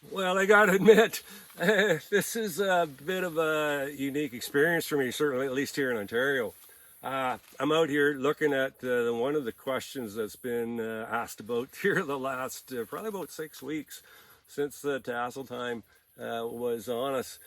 Well, I got to admit, this is a bit of a unique experience for me, certainly, at least here in Ontario. I'm out here looking at one of the questions that's been asked about here the last probably about 6 weeks since the tassel time was on us.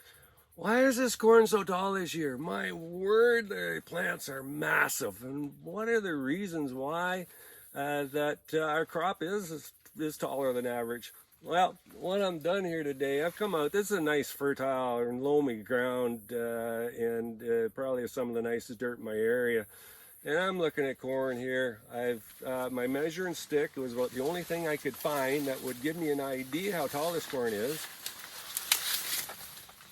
Why is this corn so tall this year? My word, the plants are massive. And what are the reasons why that our crop is taller than average? Well, what I'm done here today, I've come out. This is a nice fertile and loamy ground, and probably some of the nicest dirt in my area. And I'm looking at corn here. I've my measuring stick. It was about the only thing I could find that would give me an idea how tall this corn is.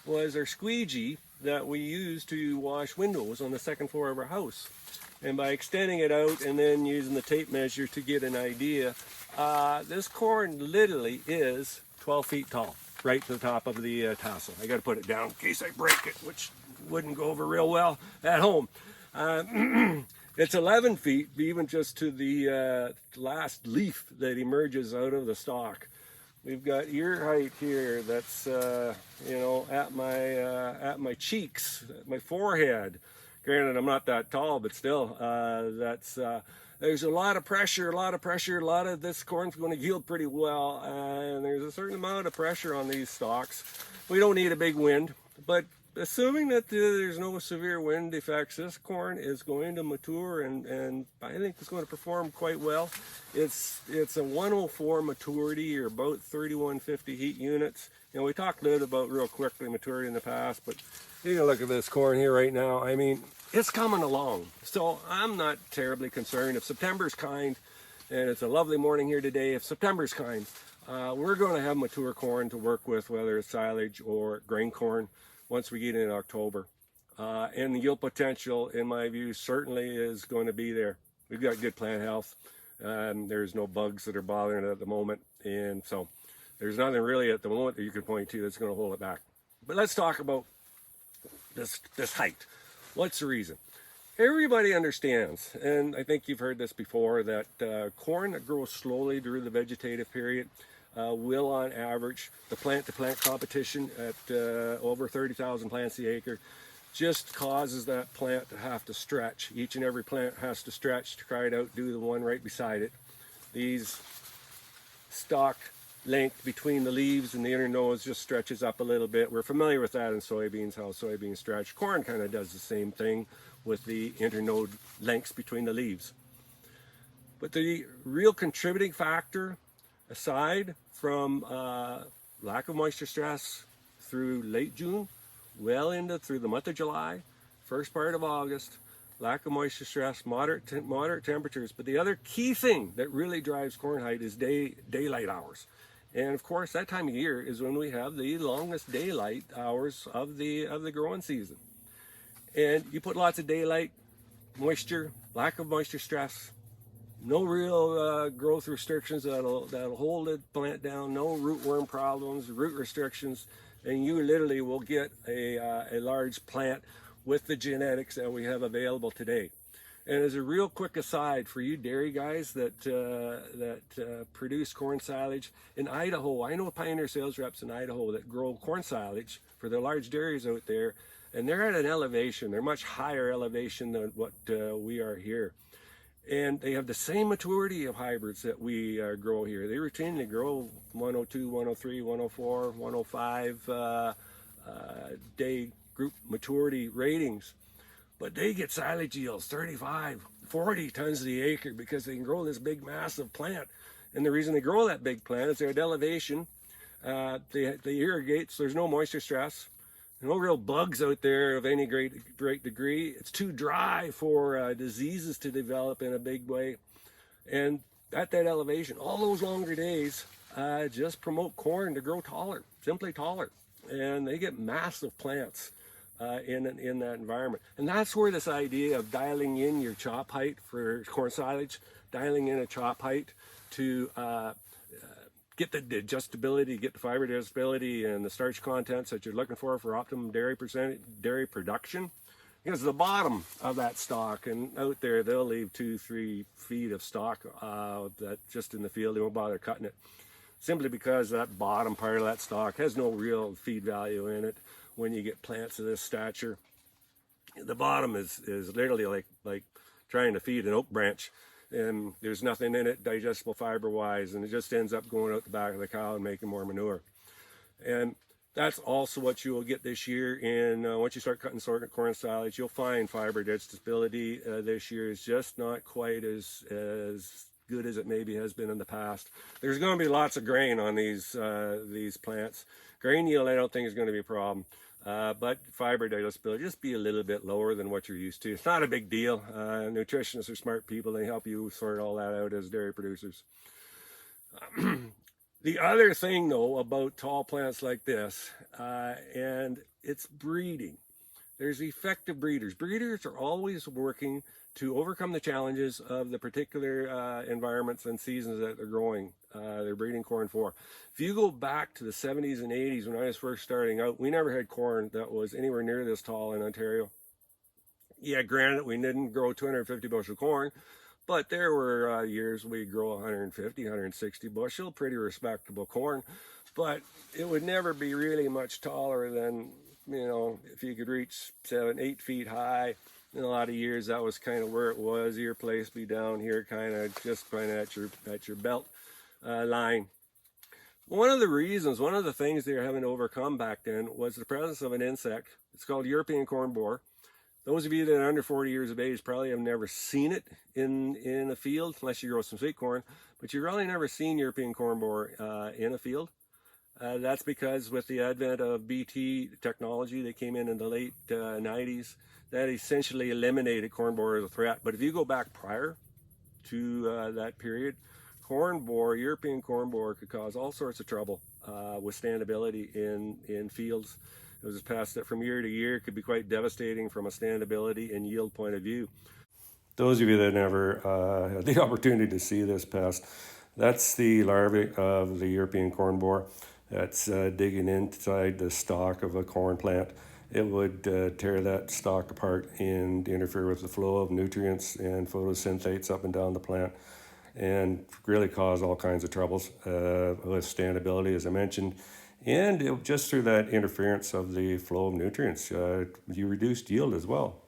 Was our squeegee that we use to wash windows on the second floor of our house. And by extending it out and then using the tape measure to get an idea, this corn literally is 12 feet tall, right to the top of the tassel. I got to put it down in case I break it, which wouldn't go over real well at home. It's 11 feet, even just to the last leaf that emerges out of the stalk. We've got ear height here that's at my cheeks, at my forehead. Granted, I'm not that tall, but still, there's a lot of pressure. A lot of this corn's going to yield pretty well, and there's a certain amount of pressure on these stalks. We don't need a big wind, but assuming that there's no severe wind effects, this corn is going to mature, and I think it's going to perform quite well. It's a 104 maturity, or about 3150 heat units. We talked a little about real quickly maturity in the past, but you can look at this corn here right now. I mean, it's coming along. So I'm not terribly concerned. If September's kind, and it's a lovely morning here today, if September's kind, we're going to have mature corn to work with, whether it's silage or grain corn, once we get in October. And the yield potential, in my view, certainly is going to be there. We've got good plant health. There's no bugs that are bothering it at the moment. And so there's nothing really at the moment that you can point to that's going to hold it back. But let's talk about this height. What's the reason? Everybody understands, and I think you've heard this before, that corn that grows slowly during the vegetative period will, on average, the plant-to-plant competition at over 30,000 plants the acre just causes that plant to have to stretch. Each and every plant has to stretch to try to outdo the one right beside it. These stalk length between the leaves and the inner nose just stretches up a little bit. We're familiar with that in soybeans, how soybeans stretch. Corn kind of does the same thing with the internode lengths between the leaves. But the real contributing factor, aside from lack of moisture stress through late June, through the month of July, first part of August, lack of moisture stress, moderate temperatures. But the other key thing that really drives corn height is daylight hours. And of course, that time of year is when we have the longest daylight hours of the growing season. And you put lots of daylight, moisture, lack of moisture stress, no real growth restrictions that'll hold the plant down, no rootworm problems, root restrictions, and you literally will get a large plant with the genetics that we have available today. And as a real quick aside for you dairy guys that produce corn silage in Idaho, I know Pioneer sales reps in Idaho that grow corn silage for the large dairies out there, and they're at an elevation. They're much higher elevation than what we are here. And they have the same maturity of hybrids that we grow here. They routinely grow 102, 103, 104, 105 day group maturity ratings. But they get silage yields 35, 40 tons to the acre because they can grow this big, massive plant. And the reason they grow that big plant is they're at elevation. They irrigate, so there's no moisture stress. No real bugs out there of any great degree. It's too dry for diseases to develop in a big way. And at that elevation, all those longer days just promote corn to grow taller, simply taller. And they get massive plants in that environment. And that's where this idea of dialing in your chop height for corn silage, dialing in a chop height to get the digestibility, get the fiber digestibility and the starch contents that you're looking for optimum dairy production. Because the bottom of that stalk, and out there they'll leave 2-3 feet of stalk that just in the field, they won't bother cutting it. simply because that bottom part of that stalk has no real feed value in it. When you get plants of this stature, the bottom is literally like trying to feed an oak branch, and there's nothing in it digestible fiber wise, and it just ends up going out the back of the cow and making more manure. And that's also what you will get this year. In once you start cutting sorting corn silage, you'll find fiber digestibility this year is just not quite as good as it maybe has been in the past. There's going to be lots of grain on these plants. Grain yield, I don't think, is going to be a problem. But fiber digestibility just be a little bit lower than what you're used to. It's not a big deal. Nutritionists are smart people. They help you sort all that out as dairy producers. The other thing, though, about tall plants like this, and it's breeding. There's effective breeders. Breeders are always working to overcome the challenges of the particular environments and seasons that they're growing. They're breeding corn for. If you go back to the 70s and 80s when I was first starting out, we never had corn that was anywhere near this tall in Ontario. Yeah, granted, we didn't grow 250 bushel corn, but there were years we'd grow 150, 160 bushel, pretty respectable corn. But it would never be really much taller than, you know, if you could reach 7, 8 feet high. In a lot of years, that was kind of where it was. Your place be down here, kind of at your belt line. One of the things they were having to overcome back then was the presence of an insect. It's called European corn borer. Those of you that are under 40 years of age probably have never seen it in a field, unless you grow some sweet corn, but you've really never seen European corn borer in a field. That's because with the advent of BT technology that came in the late 90s, that essentially eliminated corn borer as a threat. But if you go back prior to that period, European corn borer could cause all sorts of trouble with standability in fields. It was past that from year to year could be quite devastating from a standability and yield point of view. Those of you that never had the opportunity to see this pest, that's the larvae of the European corn borer that's digging inside the stalk of a corn plant. It would tear that stalk apart and interfere with the flow of nutrients and photosynthates up and down the plant, and really cause all kinds of troubles with standability, as I mentioned. And just through that interference of the flow of nutrients, you reduced yield as well.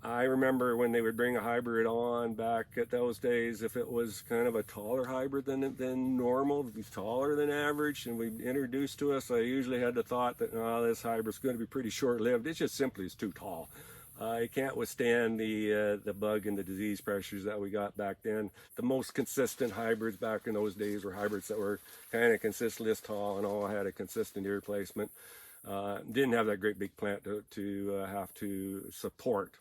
I remember when they would bring a hybrid on back at those days, if it was kind of a taller hybrid than normal, taller than average, and we introduced to us, I usually had the thought that, oh, this hybrid's going to be pretty short-lived. It just simply is too tall. It can't withstand the bug and the disease pressures that we got back then. The most consistent hybrids back in those days were hybrids that were kind of consistently this tall and all had a consistent ear placement. Didn't have that great big plant to have to support.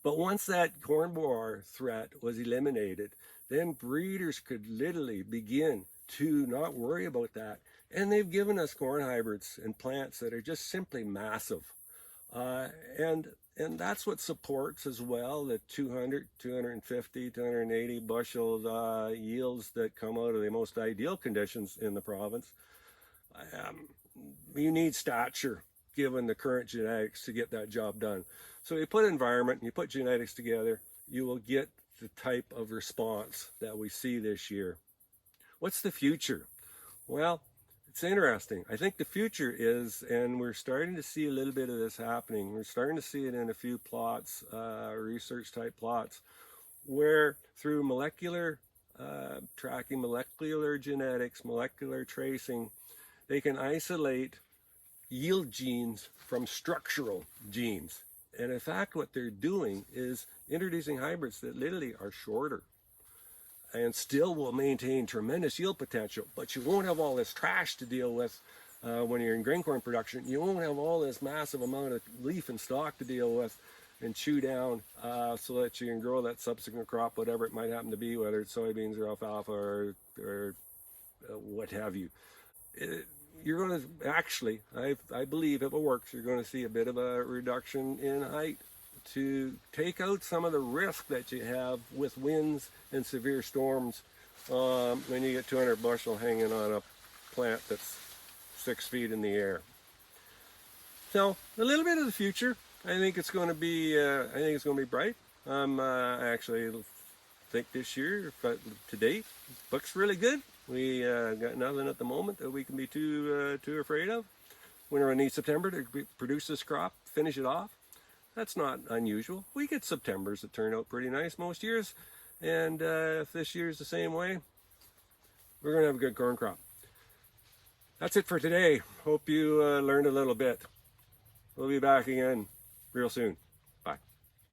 But once that corn borer threat was eliminated, then breeders could literally begin to not worry about that. And they've given us corn hybrids and plants that are just simply massive. And that's what supports as well the 200, 250, 280 bushel yields that come out of the most ideal conditions in the province. You need stature given the current genetics to get that job done. So you put environment and you put genetics together, you will get the type of response that we see this year. What's the future? Well, it's interesting. I think the future is, and we're starting to see a little bit of this happening. We're starting to see it in a few plots, research type plots, where through molecular tracking, molecular genetics, molecular tracing, they can isolate yield genes from structural genes. And in fact, what they're doing is introducing hybrids that literally are shorter and still will maintain tremendous yield potential, but you won't have all this trash to deal with when you're in grain corn production. You won't have all this massive amount of leaf and stalk to deal with and chew down so that you can grow that subsequent crop, whatever it might happen to be, whether it's soybeans or alfalfa or what have you. You're going to actually, I believe if it works, you're going to see a bit of a reduction in height to take out some of the risk that you have with winds and severe storms when you get 200 bushel hanging on a plant that's 6 feet in the air. So a little bit of the future. I think it's going to be. Bright. I actually think this year, but to date, looks really good. We got nothing at the moment that we can be too afraid of. Winter needs September to produce this crop, finish it off. That's not unusual. We get Septembers that turn out pretty nice most years, and if this year's the same way, we're going to have a good corn crop. That's it for today. Hope you learned a little bit. We'll be back again real soon.